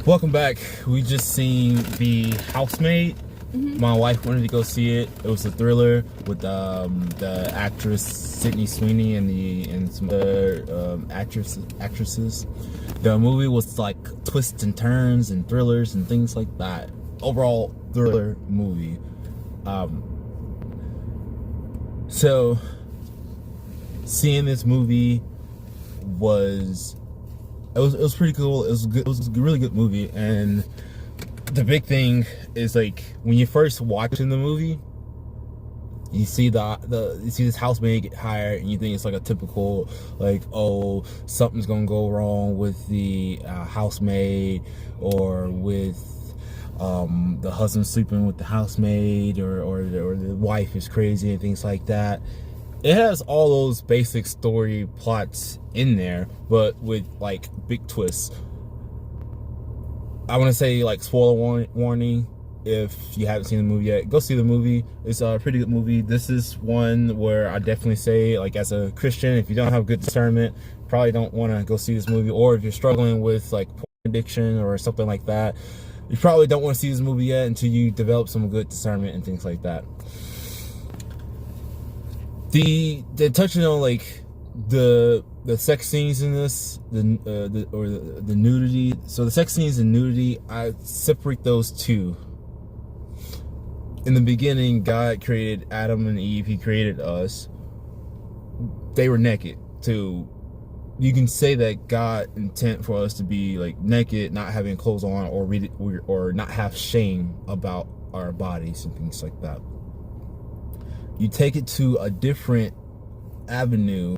Welcome back. We just seen the Housemaid. My wife wanted to go see it. It was a thriller with the actress Sydney Sweeney and some other actresses. The movie was like twists and turns and thrillers and things like that. Overall thriller movie. So seeing this movie was pretty cool. It was good. It was a really good movie, and the big thing is like when you first watching the movie, you see you see this housemaid get hired, and you think it's like a typical like, oh, something's gonna go wrong with the housemaid, or with the husband sleeping with the housemaid, or the wife is crazy and things like that. It has all those basic story plots in there, but with like big twists. I want to say, like, spoiler warning, if you haven't seen the movie yet, go see the movie. It's a pretty good movie. This is one where I definitely say, like, as a Christian, if you don't have good discernment, probably don't want to go see this movie. Or if you're struggling with like porn addiction or something like that, you probably don't want to see this movie yet until you develop some good discernment and things like that. They're touching on like the sex scenes in this, the nudity. So the sex scenes and nudity, I separate those two. In the beginning, God created Adam and Eve. He created us. They were naked. So you can say that God intent for us to be like naked, not having clothes on, or not have shame about our bodies and things like that. You take it to a different avenue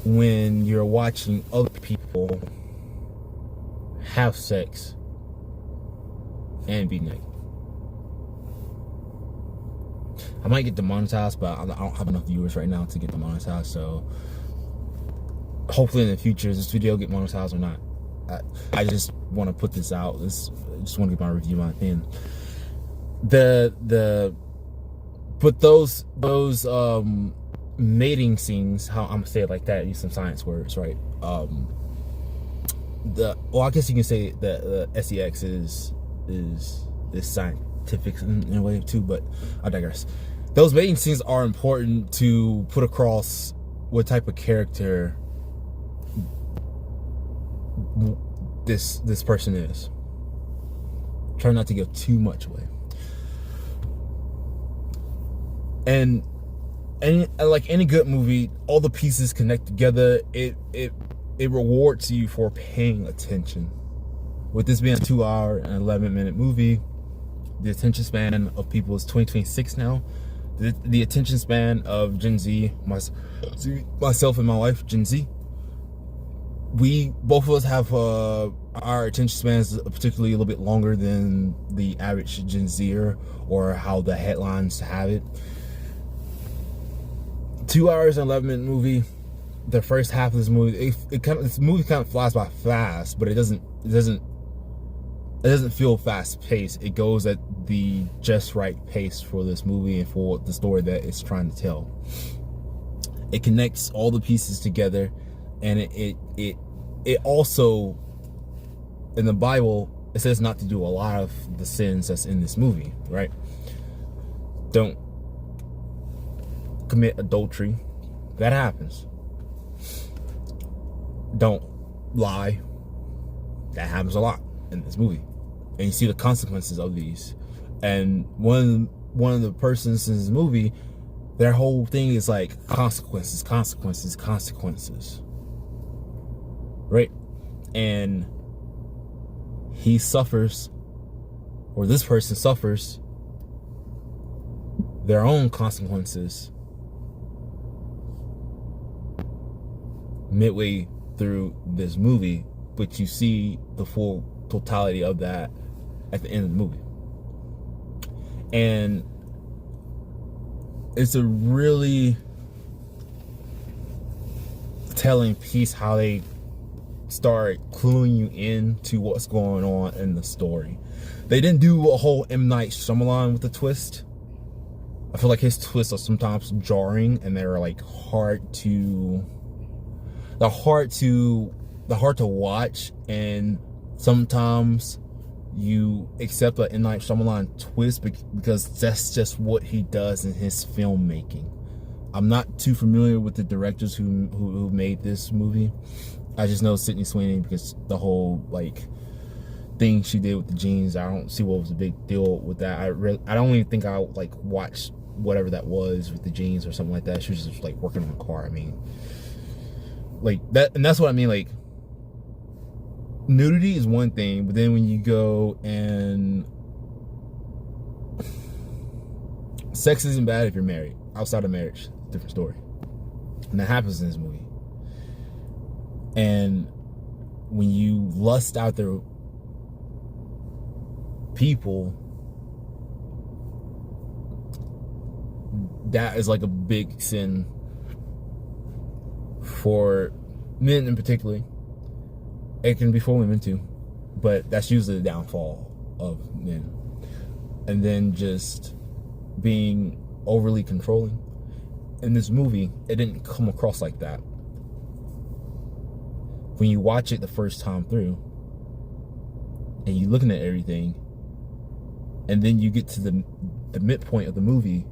when you're watching other people have sex and be naked. I might get demonetized, but I don't have enough viewers right now to get demonetized, so hopefully in the future this video get monetized or not. I just want to put this out. I just want to get my review, my opinion. But those mating scenes, how I'm gonna say it like that, use some science words, right? I guess you can say that the sex is scientific in a way too, but I digress. Those mating scenes are important to put across what type of character this person is. Try not to give too much away. And like any good movie, all the pieces connect together. It rewards you for paying attention. With this being a 2-hour and 11-minute movie, the attention span of people is 2026 now. The attention span of Gen Z, myself and my wife, Gen Z, both of us have our attention spans particularly a little bit longer than the average Gen Zer, or how the headlines have it. 2 hours and 11-minute movie. The first half of this movie, this movie kind of flies by fast, but it doesn't feel fast paced. It goes at the just right pace for this movie and for the story that it's trying to tell. It connects all the pieces together, and it also, in the Bible, it says not to do a lot of the sins that's in this movie, right? Don't commit adultery. That happens. Don't lie. That happens a lot in this movie, and you see the consequences of these. And one of the persons in this movie, their whole thing is like consequences, right? And he suffers, or this person suffers, their own consequences midway through this movie, but you see the full totality of that at the end of the movie. And it's a really telling piece how they start cluing you in to what's going on in the story. They didn't do a whole M. Night Shyamalan with the twist. I feel like his twists are sometimes jarring, and they're like hard to they're hard to watch, and sometimes you accept an M. Night Shyamalan twist because that's just what he does in his filmmaking. I'm not too familiar with the directors who made this movie. I just know Sydney Sweeney because the whole like thing she did with the jeans. I don't see what was a big deal with that. I don't even think I like watched whatever that was with the jeans or something like that. She was just like working on a car. I mean, like that, and that's what I mean. Like, nudity is one thing, but then when you go and sex isn't bad if you're married. Outside of marriage, different story. And that happens in this movie. And when you lust after people, that is like a big sin for men in particular. It can be for women too, but that's usually the downfall of men. And then just being overly controlling. In this movie, it didn't come across like that. When you watch it the first time through, and you're looking at everything, and then you get to the midpoint of the movie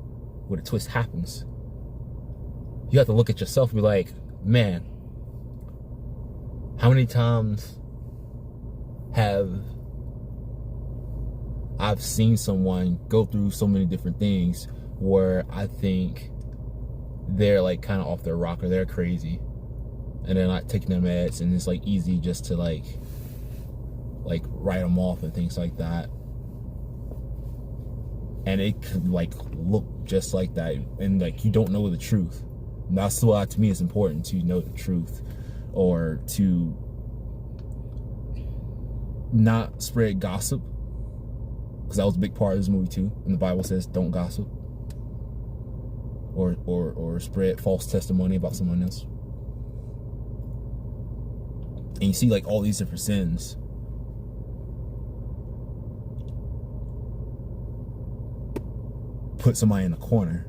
where the twist happens, you have to look at yourself and be like, man, how many times have I've seen someone go through so many different things where I think they're like kind of off their rocker, they're crazy, and they're not taking their meds, and it's like easy just to like write them off and things like that. And it could like look just like that, and like you don't know the truth. And that's why to me it's important to know the truth, or to not spread gossip, because that was a big part of this movie too. And the Bible says don't gossip or spread false testimony about someone else. And you see like all these different sins. Put somebody in a corner,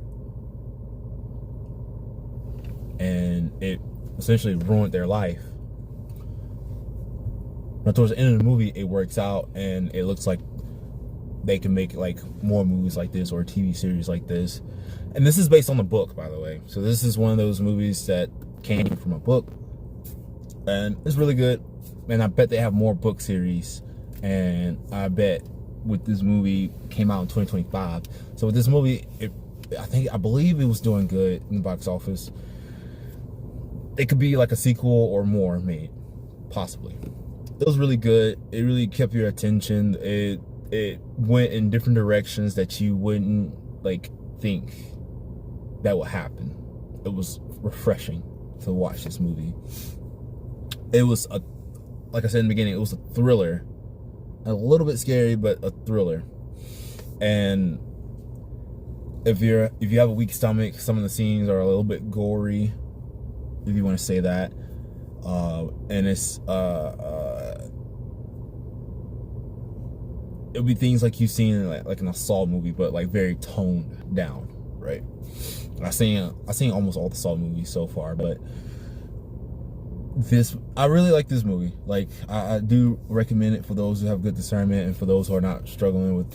and it essentially ruined their life. But towards the end of the movie, it works out, and it looks like they can make like more movies like this or a TV series like this. And this is based on the book, by the way. So this is one of those movies that came from a book, and it's really good. And I bet they have more book series, and I bet with this movie came out in 2025. So with this movie, I believe it was doing good in the box office. It could be like a sequel or more made, possibly. It was really good. It really kept your attention. It went in different directions that you wouldn't like think that would happen. It was refreshing to watch this movie. It was like I said in the beginning, it was a thriller. A little bit scary, but a thriller. And if you have a weak stomach, some of the scenes are a little bit gory, if you want to say that. And it's it'll be things like you've seen in like an assault movie, but like very toned down, right? I've seen almost all the Saw movies so far, but I really like this movie. Like I do recommend it for those who have good discernment and for those who are not struggling with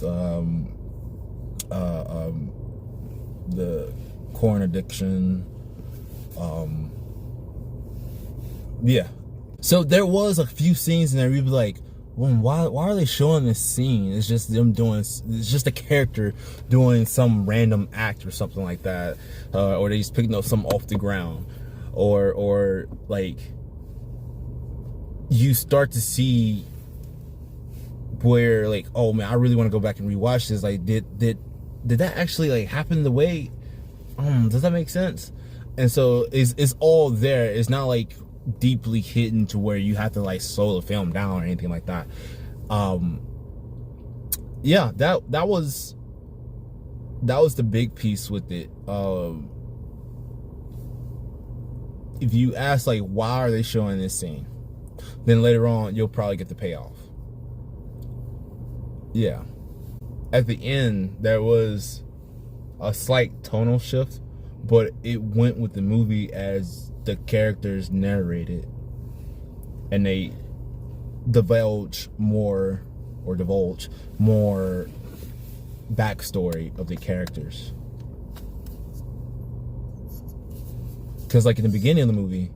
the corn addiction. Yeah. So there was a few scenes in there you'd be like, well, why are they showing this scene? It's just them it's just a character doing some random act or something like that, or they just picking up something off the ground, or like you start to see where like, oh man, I really want to go back and rewatch this. Like, did that actually like happen the way? Does that make sense? And so it's all there. It's not like deeply hidden to where you have to like slow the film down or anything like that. Yeah, that was the big piece with it. If you ask like, why are they showing this scene, then later on you'll probably get the payoff. Yeah, at the end there was a slight tonal shift, but it went with the movie as the characters narrated. and they divulge more backstory of the characters. Because like in the beginning of the movie,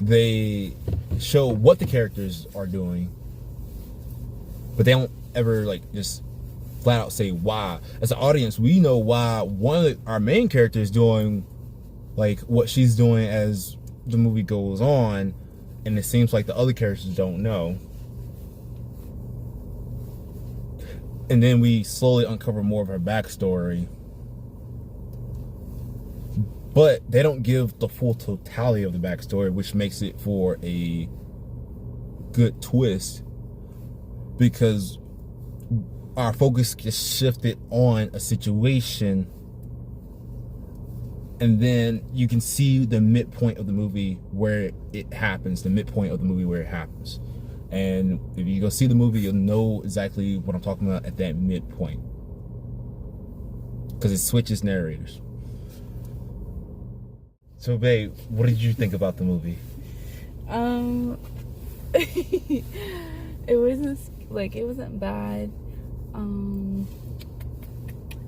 they show what the characters are doing, but they don't ever like just flat out say why. As an audience, we know why one of our main characters is doing like what she's doing as the movie goes on, and it seems like the other characters don't know. And then we slowly uncover more of her backstory, but they don't give the full totality of the backstory, which makes it for a good twist, because our focus gets shifted on a situation, and then you can see the midpoint of the movie where it happens, And if you go see the movie, you'll know exactly what I'm talking about at that midpoint, because it switches narrators. So, babe, what did you think about the movie? It wasn't bad.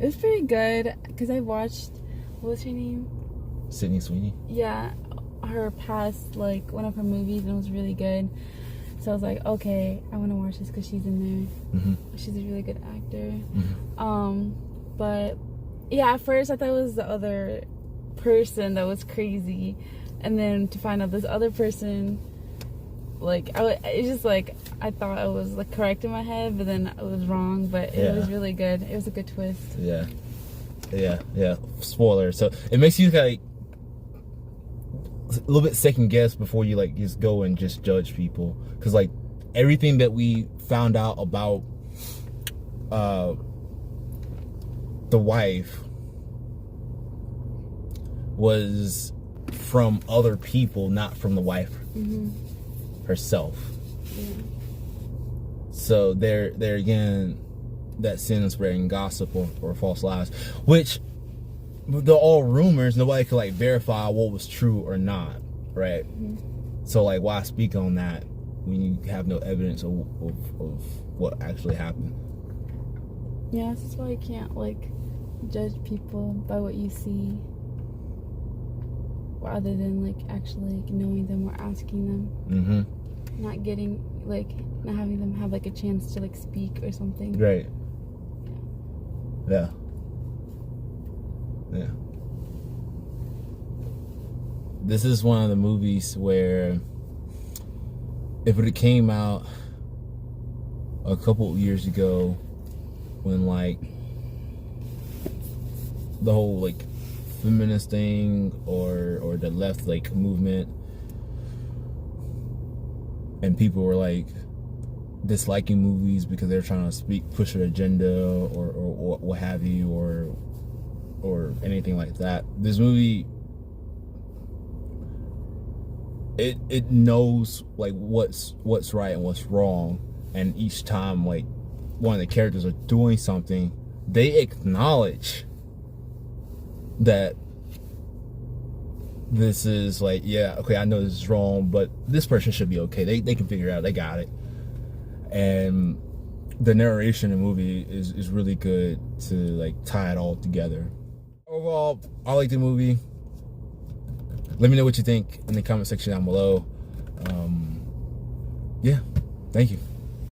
It was pretty good, because I watched, what was her name? Sydney Sweeney? Yeah, her past, like, one of her movies, and it was really good. So I was like, okay, I want to watch this because she's in there. Mm-hmm. She's a really good actor. Mm-hmm. But yeah, at first I thought it was the other person that was crazy, and then to find out this other person, like, it's just like I thought I was like correct in my head, but then it was wrong. But it was really good. It was a good twist. Yeah. Spoiler. So it makes you like a little bit second guess before you like just go and just judge people, because like everything that we found out about the wife was from other people, not from the wife herself. Yeah. So there again, that sin of spreading gossip or false lies, which they're all rumors. Nobody could like verify what was true or not, right? So like, why speak on that when you have no evidence of what actually happened? Yeah, this is why you can't like judge people by what you see, rather than like actually knowing them or asking them. Not getting like, not having them have like a chance to like speak or something. Right. Yeah. This is one of the movies where if it came out a couple of years ago, when like the whole like feminist thing or the left like movement, and people were like disliking movies because they're trying to push an agenda or what have you, or anything like that, this movie, it knows like what's right and what's wrong, and each time like one of the characters are doing something, they acknowledge that this is like, yeah, okay, I know this is wrong, but this person should be okay. They can figure it out. They got it. And the narration in the movie is really good to like tie it all together. Overall, I like the movie. Let me know what you think in the comment section down below. Yeah, thank you.